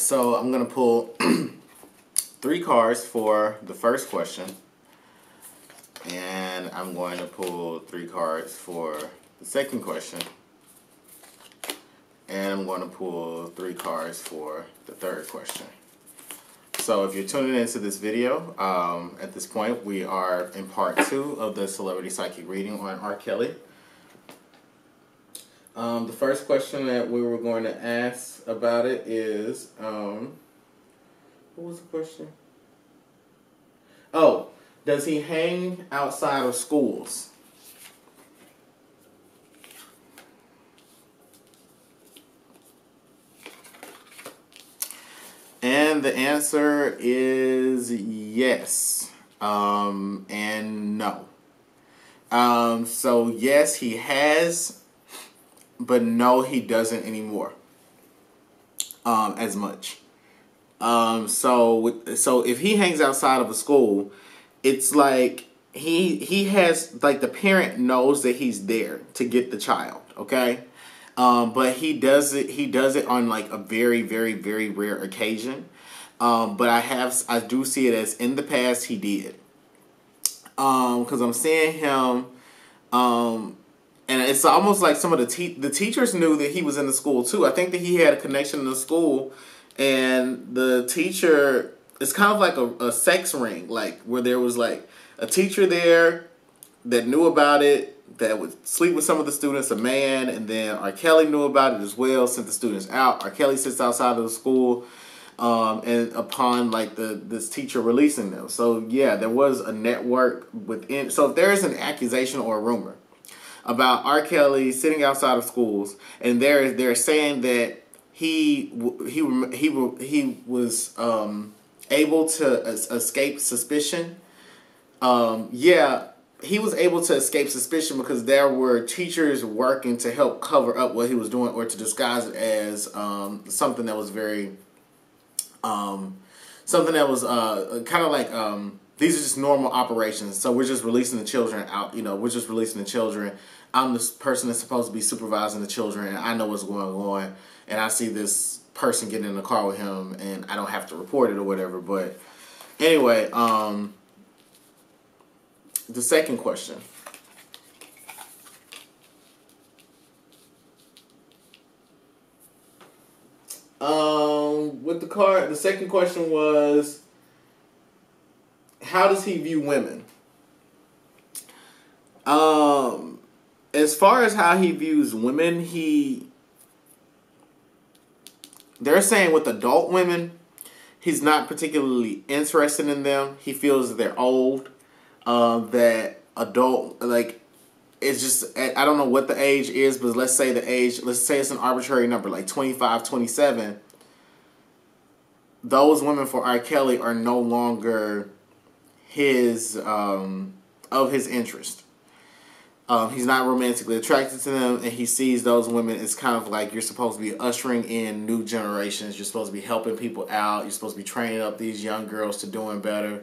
so I'm going to pull 3 cards for the first question. And I'm going to pull 3 cards for the second question. And I'm going to pull 3 cards for the third question. So if you're tuning into this video, at this point we are in part 2 of the celebrity psychic reading on R. Kelly. The first question that we were going to ask about it is, what was the question? Oh, does he hang outside of schools? And the answer is yes, and no. So yes, he has, but no, he doesn't anymore, as much. So if he hangs outside of a school, it's like he has, like, the parent knows that he's there to get the child, okay? But he does it on, like, a very, very, very rare occasion. But I do see it as in the past he did. Because I'm seeing him, and it's almost like some of the teachers knew that he was in the school too. I think that he had a connection in the school, and the teacher, it's kind of like a sex ring, like where there was like a teacher there that knew about it, that would sleep with some of the students, a man, and then R. Kelly knew about it as well, sent the students out. R. Kelly sits outside of the school, and upon like this teacher releasing them. So yeah, there was a network within. So if there is an accusation or a rumor about R. Kelly sitting outside of schools, and they're saying that he was able to escape suspicion. Yeah, he was able to escape suspicion because there were teachers working to help cover up what he was doing, or to disguise it as something that was very something that was kind of like these are just normal operations. So we're just releasing the children out. You know, we're just releasing the children. I'm the person that's supposed to be supervising the children, and I know what's going on. And I see this person getting in the car with him, and I don't have to report it or whatever. But anyway, the second question. With the card, the second question was, how does he view women? As far as how he views women, they're saying with adult women, he's not particularly interested in them. He feels that they're old, that adult, like, it's just, I don't know what the age is, but let's say it's an arbitrary number, like 25, 27. Those women for R. Kelly are no longer of his interest. He's not romantically attracted to them, and he sees those women as kind of like, you're supposed to be ushering in new generations. You're supposed to be helping people out. You're supposed to be training up these young girls to doing better.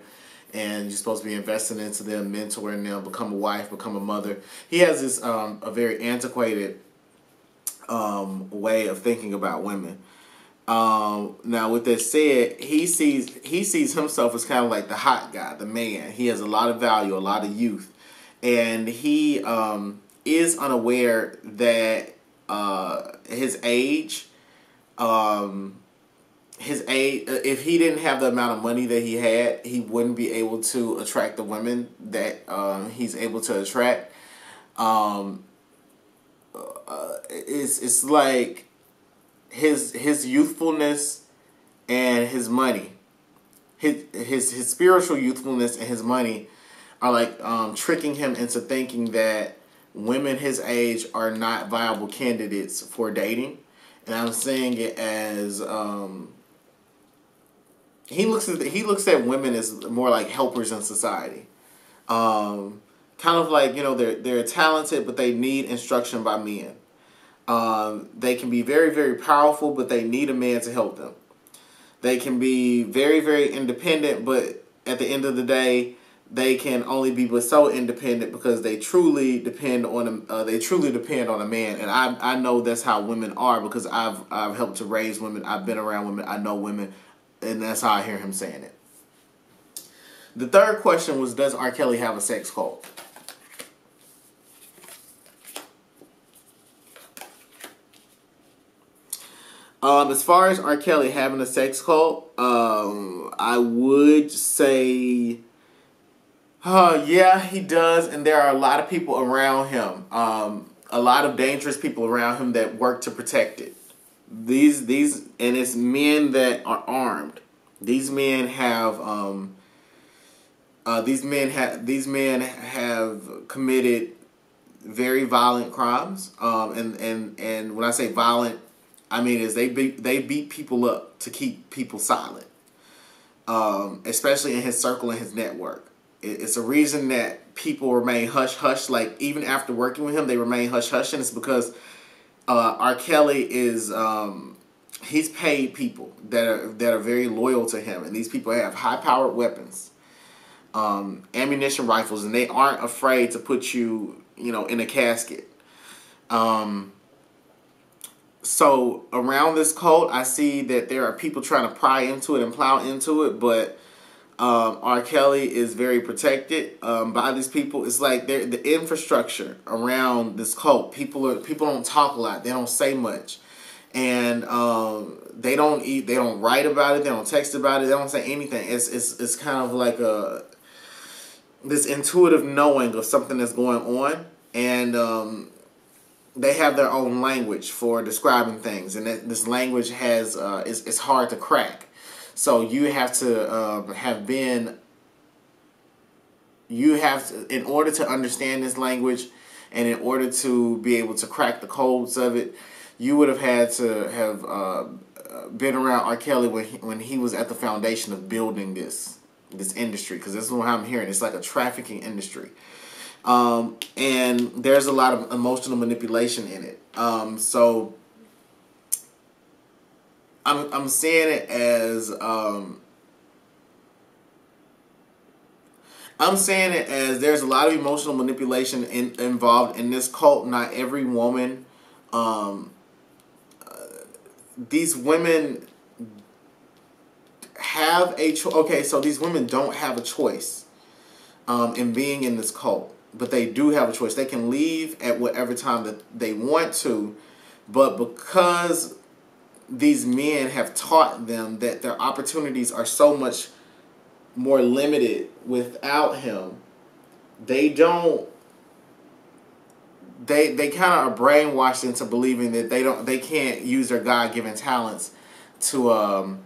And you're supposed to be investing into them, mentoring them, become a wife, become a mother. He has this a very antiquated way of thinking about women. Now, with that said, he sees himself as kind of like the hot guy, the man. He has a lot of value, a lot of youth, and he is unaware that his age. If he didn't have the amount of money that he had, he wouldn't be able to attract the women that he's able to attract. It's like his youthfulness and his money, his spiritual youthfulness and his money are like tricking him into thinking that women his age are not viable candidates for dating. And I'm saying it as he looks at women as more like helpers in society. Kind of like, you know, they're talented, but they need instruction by men. They can be very, very powerful, but they need a man to help them. They can be very, very independent, but at the end of the day, they can only be but so independent because they truly depend on a man. And I know that's how women are because I've helped to raise women. I've been around women. I know women, and that's how I hear him saying it. The third question was, does R. Kelly have a sex cult? As far as R. Kelly having a sex cult, I would say, yeah, he does, and there are a lot of people around him, a lot of dangerous people around him that work to protect it. These, and it's men that are armed. These men have, these men have committed very violent crimes, and when I say violent, I mean is they beat people up to keep people silent, especially in his circle and his network. It's a reason that people remain hush-hush. Like, even after working with him, they remain hush-hush, and it's because R. Kelly is, he's paid people that are very loyal to him, and these people have high-powered weapons, ammunition rifles, and they aren't afraid to put you, in a casket. So around this cult, I see that there are people trying to pry into it and plow into it, but R. Kelly is very protected by these people. It's like the infrastructure around this cult. People don't talk a lot. They don't say much, and they don't write about it. They don't text about it. They don't say anything. It's kind of like this intuitive knowing of something that's going on, and they have their own language for describing things, and this language has it's hard to crack. So you have to in order to understand this language, and in order to be able to crack the codes of it, you would have had to have been around R. Kelly when he was at the foundation of building this industry, because this is what I'm hearing. It's like a trafficking industry. And there's a lot of emotional manipulation in it. So I'm seeing it as there's a lot of emotional manipulation involved in this cult. Not every woman, these women have a choice. Okay, so these women don't have a choice in being in this cult. But they do have a choice. They can leave at whatever time that they want to, but because these men have taught them that their opportunities are so much more limited without him, they kind of are brainwashed into believing that they can't use their God-given talents to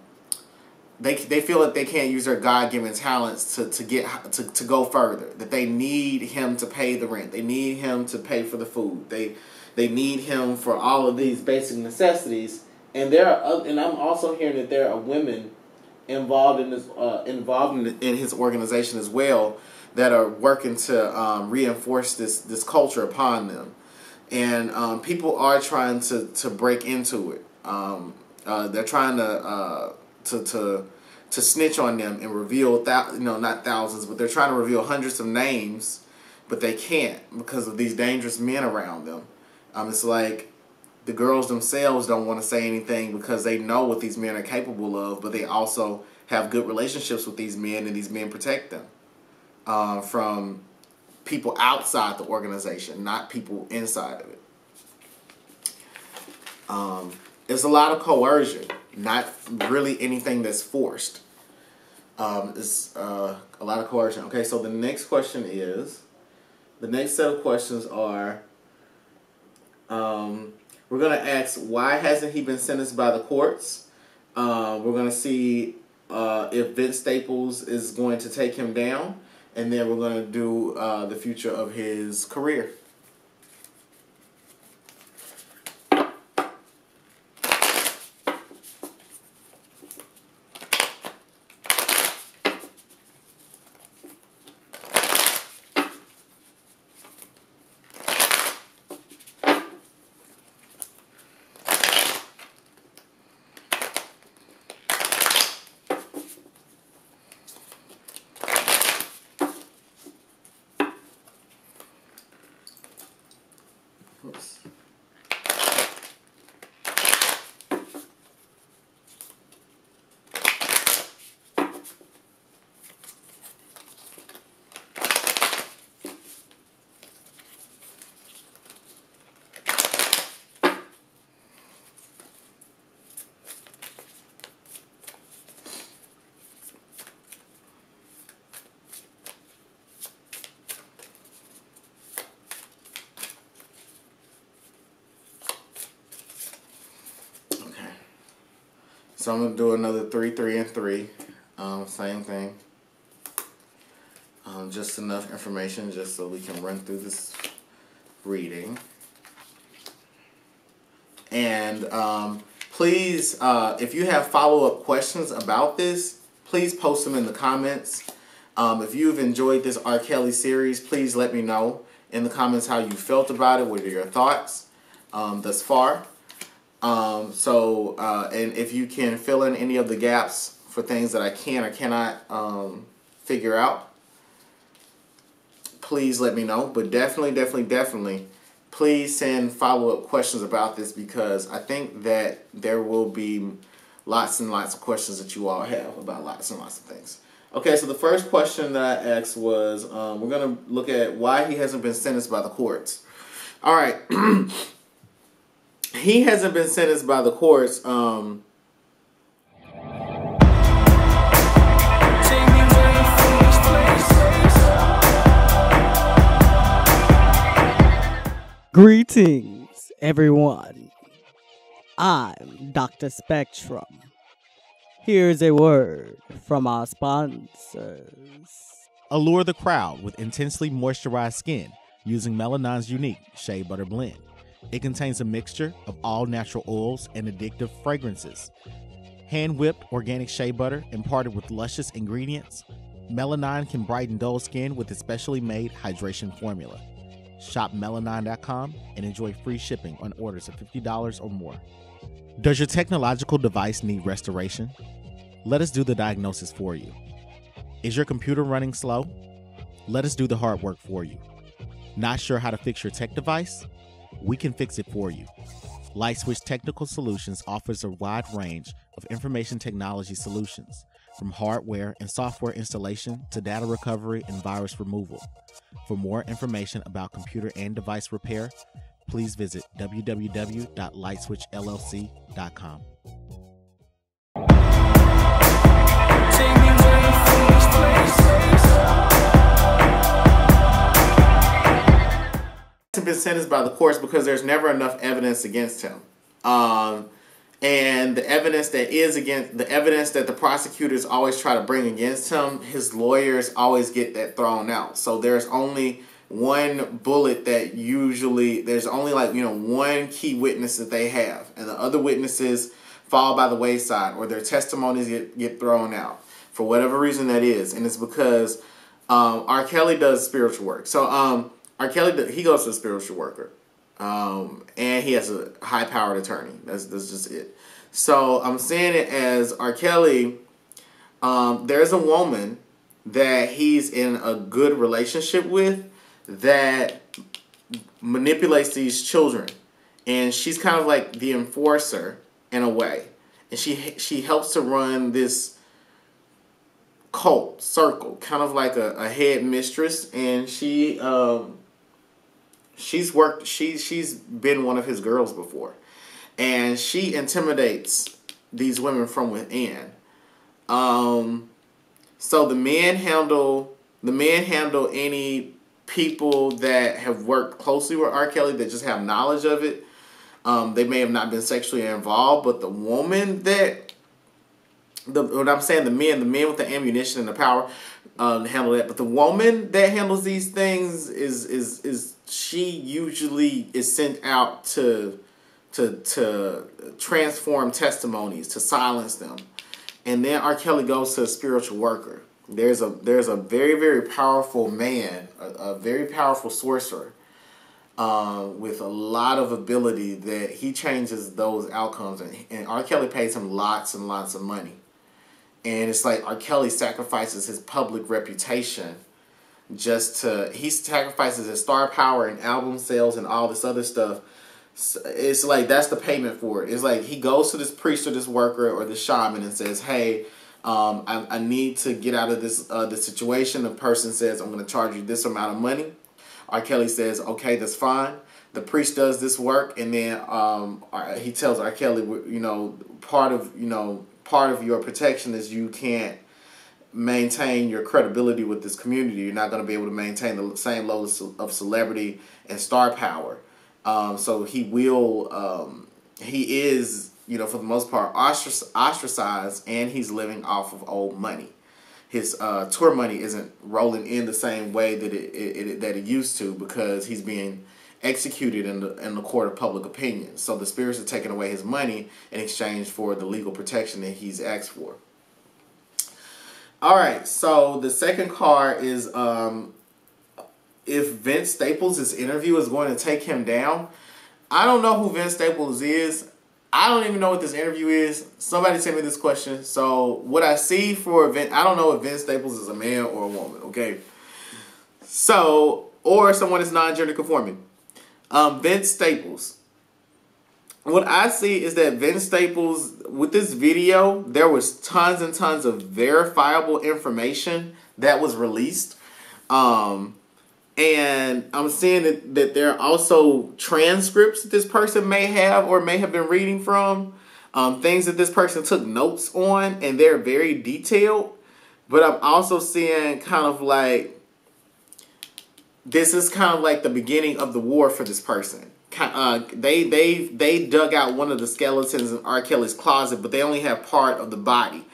They feel that they can't use their God-given talents to go further. That they need him to pay the rent. They need him to pay for the food. They need him for all of these basic necessities. And I'm also hearing that there are women involved in this in his organization as well that are working to reinforce this culture upon them. And people are trying to break into it. They're trying to snitch on them and reveal not thousands, but they're trying to reveal hundreds of names, but they can't because of these dangerous men around them. It's like the girls themselves don't want to say anything because they know what these men are capable of, but they also have good relationships with these men, and these men protect them from people outside the organization, not people inside of it. It's a lot of coercion, not really anything that's forced. It's a lot of coercion. Okay, so the next set of questions are, we're going to ask, why hasn't he been sentenced by the courts? We're going to see if Vince Staples is going to take him down, and then we're going to do the future of his career. So I'm going to do another 3, 3, and 3. Same thing. Just enough information just so we can run through this reading. And please, if you have follow-up questions about this, please post them in the comments. If you've enjoyed this R. Kelly series, please let me know in the comments how you felt about it. What are your thoughts thus far? And if you can fill in any of the gaps for things that I can or cannot figure out, please let me know. But definitely, please send follow-up questions about this, because I think that there will be lots and lots of questions that you all have about lots and lots of things. Okay, so the first question that I asked was, we're going to look at why he hasn't been sentenced by the courts. All right. He hasn't been sentenced by the courts. Greetings, everyone. I'm Dr. Spectrum. Here's a word from our sponsors. Allure the crowd with intensely moisturized skin using Melanon's unique Shea Butter Blend. It contains a mixture of all natural oils and addictive fragrances. Hand-whipped organic shea butter imparted with luscious ingredients, Melanon can brighten dull skin with its specially made hydration formula. Shop Melanon.com and enjoy free shipping on orders of $50 or more. Does your technological device need restoration? Let us do the diagnosis for you. Is your computer running slow? Let us do the hard work for you. Not sure how to fix your tech device? We can fix it for you. LightSwitch Technical Solutions offers a wide range of information technology solutions, from hardware and software installation to data recovery and virus removal. For more information about computer and device repair, please visit www.lightswitchllc.com. Been sentenced by the courts because there's never enough evidence against him, and the evidence that the prosecutors always try to bring against him, his lawyers always get that thrown out. So there's only one bullet that there's only one key witness that they have, and the other witnesses fall by the wayside, or their testimonies get thrown out for whatever reason that is, and it's because R. Kelly does spiritual work. So R. Kelly, he goes to a spiritual worker, and he has a high-powered attorney. That's just it. So I'm saying it as R. Kelly, there's a woman that he's in a good relationship with that manipulates these children, and she's kind of like the enforcer in a way, and she helps to run this cult circle, kind of like a head mistress, and she's been one of his girls before, and she intimidates these women from within. So the men handle any people that have worked closely with R. Kelly that just have knowledge of it. They may have not been sexually involved, but the woman the men with the ammunition and the power handle that. But the woman that handles these things is she usually is sent out to transform testimonies, to silence them. And then R. Kelly goes to a spiritual worker. There's a very, very powerful man, a very powerful sorcerer, with a lot of ability that he changes those outcomes. And R. Kelly pays him lots and lots of money. And it's like R. Kelly sacrifices his public reputation he sacrifices his star power and album sales and all this other stuff. It's like that's the payment for it. It's like he goes to this priest or this worker or this shaman and says, hey, I need to get out of this situation. The person says, I'm going to charge you this amount of money. R. Kelly says, okay, that's fine. The priest does this work, and then he tells R. Kelly, part of your protection is you can't maintain your credibility with this community. You're not going to be able to maintain the same level of celebrity and star power. So he is for the most part, ostracized, and he's living off of old money. His tour money isn't rolling in the same way that it used to, because he's being executed in the court of public opinion. So the spirits are taking away his money in exchange for the legal protection that he's asked for. All right, so the second card is if Vince Staples' interview is going to take him down. I don't know who Vince Staples is. I don't even know what this interview is. Somebody sent me this question. So what I see for Vince, I don't know if Vince Staples is a man or a woman, okay? So, or someone is non-gender conforming. Vince Staples. What I see is that Vince Staples, with this video, there was tons and tons of verifiable information that was released. And I'm seeing that there are also transcripts that this person may have or may have been reading from. Things that this person took notes on, and they're very detailed. But I'm also seeing kind of like, this is kind of like the beginning of the war for this person. They dug out one of the skeletons in R. Kelly's closet, but they only have part of the body.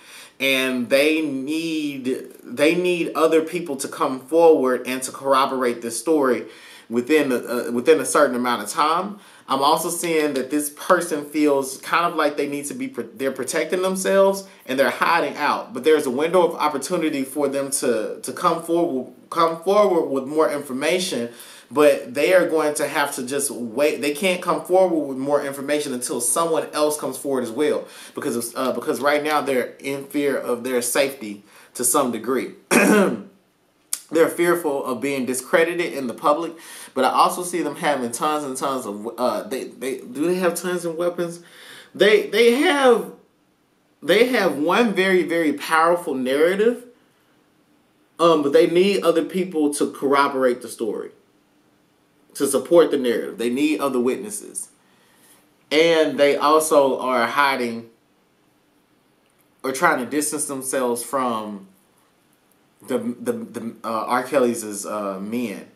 And they need other people to come forward and to corroborate this story within a certain amount of time. I'm also seeing that this person feels kind of like they're protecting themselves and they're hiding out. But there's a window of opportunity for them to come forward with more information. But they are going to have to just wait. They can't come forward with more information until someone else comes forward as well. Because right now they're in fear of their safety to some degree. They're fearful of being discredited in the public. But I also see them having tons and tons of... do they have tons of weapons? They have one very, very powerful narrative. But they need other people to corroborate the story, to support the narrative. They need other witnesses. And they also are hiding or trying to distance themselves from the R. Kelly's men.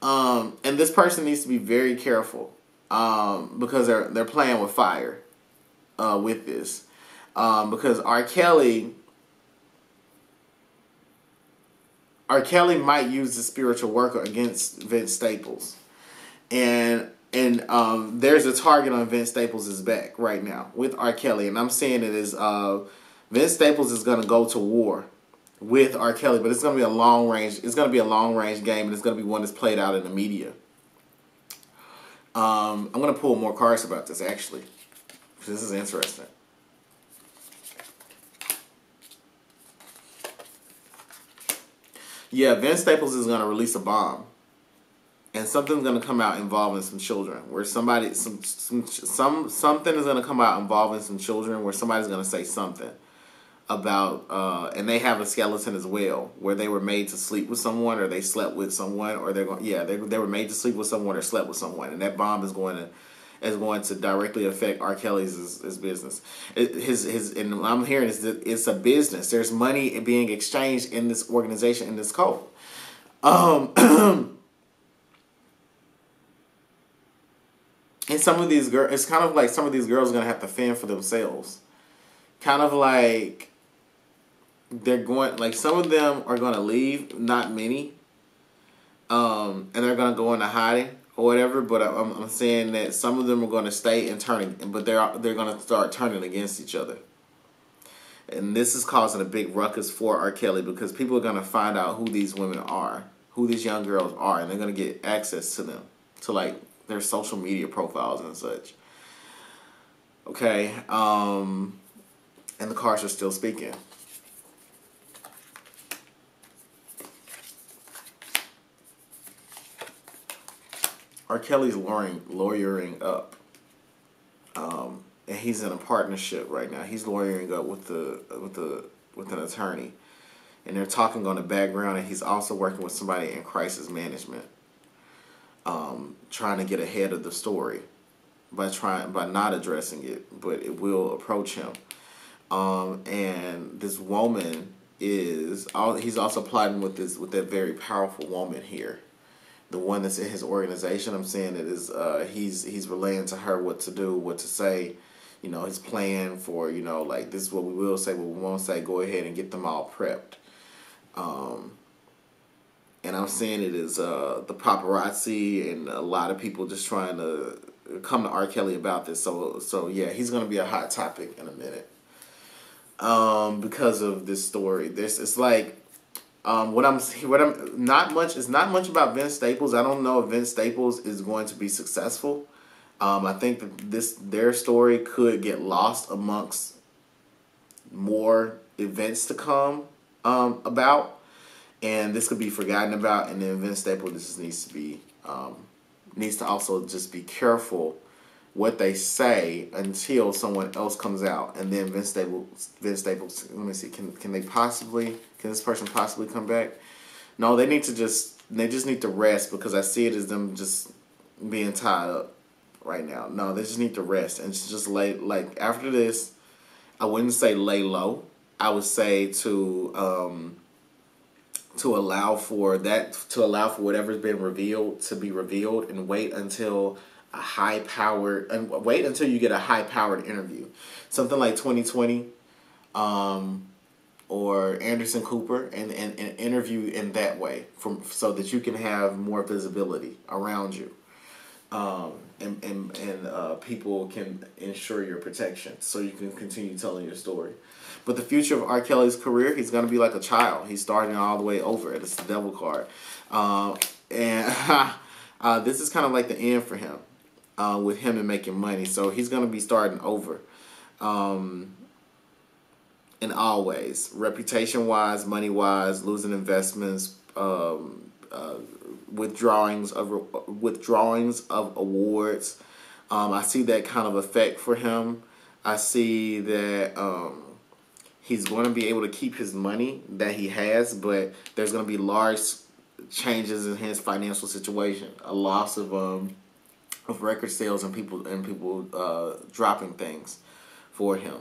And this person needs to be very careful because they're playing with fire with this. Because R. Kelly might use the spiritual worker against Vince Staples. And there's a target on Vince Staples' back right now with R. Kelly. And I'm saying it is Vince Staples is going to go to war with R. Kelly, but it's going to be a long range game, and it's going to be one that's played out in the media. I'm going to pull more cards about this, actually. This is interesting. Yeah, Vince Staples is going to release a bomb. And something's going to come out involving some children. Where something is going to come out involving some children where somebody's going to say something about, and they have a skeleton as well, where they were made to sleep with someone, or they slept with someone, or they were made to sleep with someone or slept with someone. And that bomb is going to directly affect R. Kelly's his business. And what I'm hearing is that it's a business. There's money being exchanged in this organization, in this cult. And some of these girls, it's kind of like some of these girls are going to have to fend for themselves. Kind of like some of them are going to leave, not many. And they're going to go into hiding or whatever, but I'm saying that some of them are going to stay and turning, but they're going to start turning against each other. And this is causing a big ruckus for R. Kelly, because people are going to find out who these women are, who these young girls are, and they're going to get access to them, to like their social media profiles and such. Okay, and the cards are still speaking. R. Kelly's lawyering up, and he's in a partnership right now. He's lawyering up with an attorney, and they're talking on the background. And he's also working with somebody in crisis management, trying to get ahead of the story by not addressing it, but it will approach him. And this woman he's also plotting with that very powerful woman here. The one that's in his organization, I'm saying it is he's relaying to her what to do, what to say, his plan for, like, this is what we will say, what we won't say. Go ahead and get them all prepped. And I'm seeing it as the paparazzi and a lot of people just trying to come to R. Kelly about this. So yeah, he's gonna be a hot topic in a minute. Because of this story, it's like what I'm not much. It's not much about Vince Staples. I don't know if Vince Staples is going to be successful. I think that their story could get lost amongst more events to come about. And this could be forgotten about, and then Vince Staples just needs to also just be careful what they say until someone else comes out, and then Vince Staples. Let me see. Can this person possibly come back? No, they just need to rest, because I see it as them just being tied up right now. No, they just need to rest and just like after this. I wouldn't say lay low. I would say to allow for whatever's been revealed to be revealed, and wait until you get a high-powered interview. Something like 2020 or Anderson Cooper, and interview in that way so that you can have more visibility around you. And people can ensure your protection so you can continue telling your story. But the future of R. Kelly's career, he's going to be like a child. He's starting all the way over. It's the devil card. And this is kind of like the end for him, with him and making money. So he's going to be starting over in all ways. Reputation-wise, money-wise, losing investments, withdrawings of awards. I see that kind of effect for him. I see that he's going to be able to keep his money that he has, but there's going to be large changes in his financial situation. A loss of record sales, and people dropping things for him,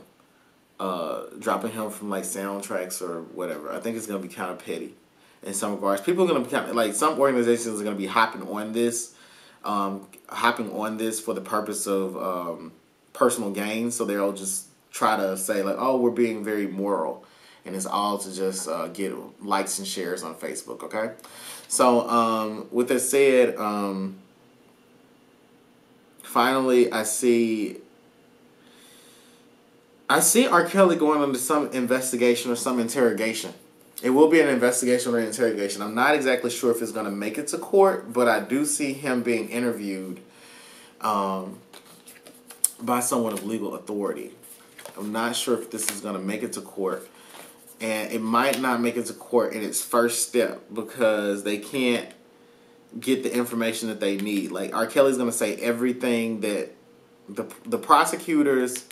dropping him from like soundtracks or whatever. I think it's going to be kind of petty in some regards. People are going to be kind of, like, some organizations are going to be hopping on this for the purpose of personal gain. So they'll just try to say, like, oh, we're being very moral, and it's all to just get likes and shares on Facebook. Okay, so with that said, finally, I see R. Kelly going under some investigation or some interrogation. It will be an investigation or an interrogation. I'm not exactly sure if it's going to make it to court, but I do see him being interviewed by someone of legal authority. I'm not sure if this is going to make it to court. And it might not make it to court in its first step, because they can't get the information that they need. Like, R. Kelly's going to say everything that the prosecutors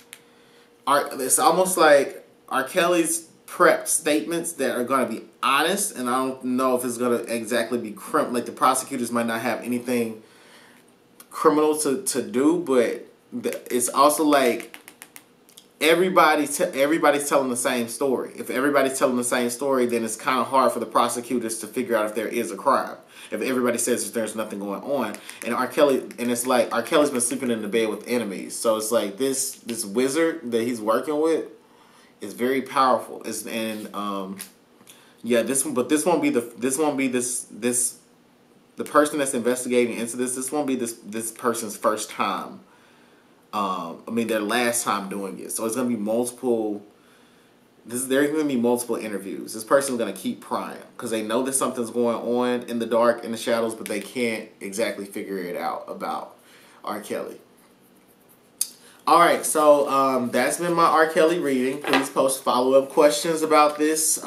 are. It's almost like R. Kelly's prep statements that are going to be honest, and I don't know if it's going to exactly be like the prosecutors might not have anything criminal to do, but it's also like everybody's telling the same story. If everybody's telling the same story, then it's kind of hard for the prosecutors to figure out if there is a crime. If everybody says that there's nothing going on, and it's like R. Kelly's been sleeping in the bed with enemies, so it's like this wizard that he's working with is very powerful. This won't be the person that's investigating into this. This won't be this person's first time. Their last time doing it. So it's gonna be multiple. There's gonna be multiple interviews. This person's gonna keep prying because they know that something's going on in the dark, in the shadows, but they can't exactly figure it out about R. Kelly. All right, so that's been my R. Kelly reading. Please post follow-up questions about this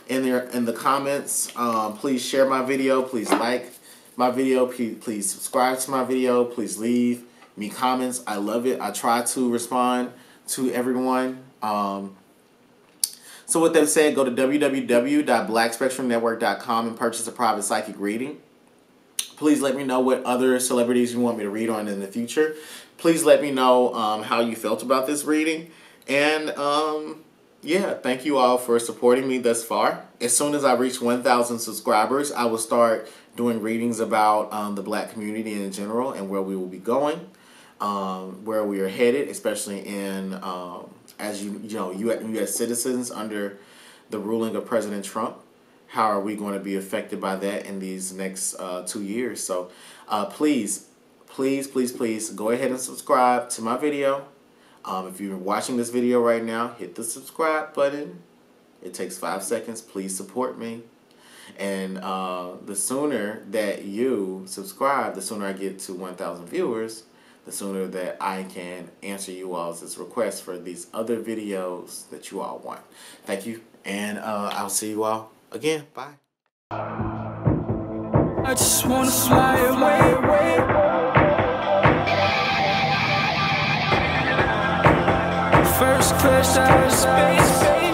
in the comments. Please share my video. Please like my video. Please subscribe to my video. Please leave me comments. I love it. I try to respond to everyone. So with that said, go to www.blackspectrumnetwork.com and purchase a private psychic reading. Please let me know what other celebrities you want me to read on in the future. Please let me know how you felt about this reading. And yeah, thank you all for supporting me thus far. As soon as I reach 1,000 subscribers, I will start doing readings about the black community in general and where we will be going. where we are headed, especially in as you know U.S. citizens under the ruling of President Trump. How are we going to be affected by that in these next 2 years? So please go ahead and subscribe to my video. If you're watching this video right now, hit the subscribe button. It takes 5 seconds. Please support me. And the sooner that you subscribe, the sooner I get to 1,000 viewers, the sooner that I can answer you all's requests for these other videos that you all want. Thank you, and I'll see you all again. Bye. I just wanna fly away. First class out of space.